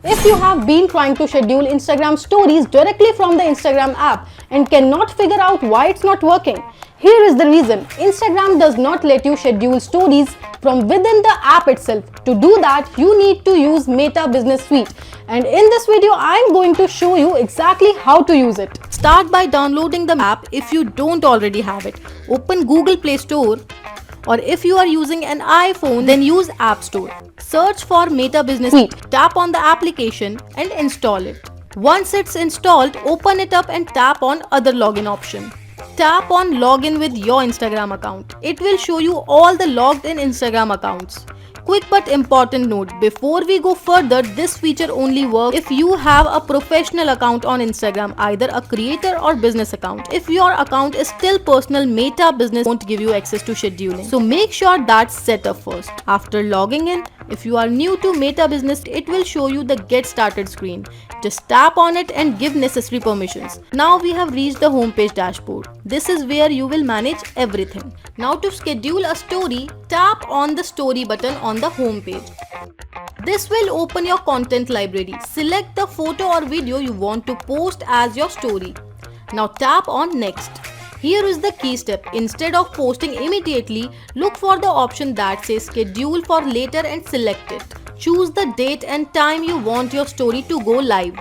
If you have been trying to schedule Instagram stories directly from the Instagram app and cannot figure out why it's not working, here is the reason. Instagram does not let you schedule stories from within the app itself. To do that, you need to use Meta Business Suite. And in this video, I am going to show you exactly how to use it. Start by downloading the app if you don't already have it. Open Google Play Store, or if you are using an iPhone, then use App Store. Search for Meta Business Suite. Tap on the application and install it. Once it's installed, open it up and tap on Other Login option. Tap on Login with your Instagram account. It will show you all the logged in Instagram accounts. Quick but important note, before we go further, this feature only works if you have a professional account on Instagram, either a creator or business account. If your account is still personal, Meta Business won't give you access to scheduling. So make sure that's set up first. After logging in, if you are new to Meta Business, it will show you the Get Started screen. Just tap on it and give necessary permissions. Now we have reached the homepage dashboard. This is where you will manage everything. Now to schedule a story, tap on the story button on the home page. This will open your content library. Select the photo or video you want to post as your story. Now tap on next. Here is the key step. Instead of posting immediately, look for the option that says schedule for later and select it. Choose the date and time you want your story to go live.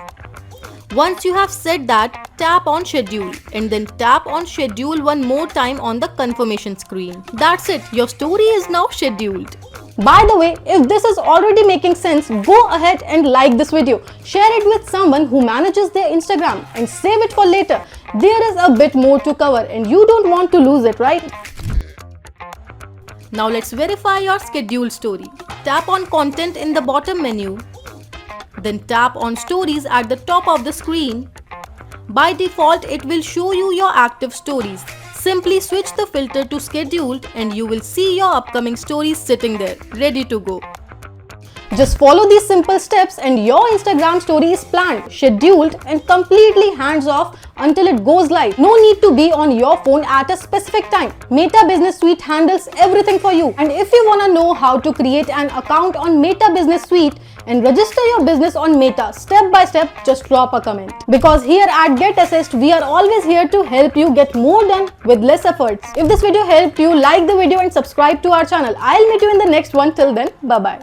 Once you have set that, tap on schedule and then tap on schedule one more time on the confirmation screen. That's it, your story is now scheduled. By the way, if this is already making sense, go ahead and like this video. Share it with someone who manages their Instagram and save it for later. There is a bit more to cover and you don't want to lose it, right? Now let's verify your scheduled story. Tap on content in the bottom menu. Then tap on stories at the top of the screen. By default, it will show you your active stories. Simply switch the filter to scheduled and you will see your upcoming stories sitting there, ready to go. Just follow these simple steps and your Instagram story is planned, scheduled and completely hands off until it goes live. No need to be on your phone at a specific time. Meta Business Suite handles everything for you. And if you want to know how to create an account on Meta Business Suite and register your business on Meta step by step, just drop a comment. Because here at Get Assist, we are always here to help you get more done with less efforts. If this video helped you, like the video and subscribe to our channel. I'll meet you in the next one. Till then, bye-bye.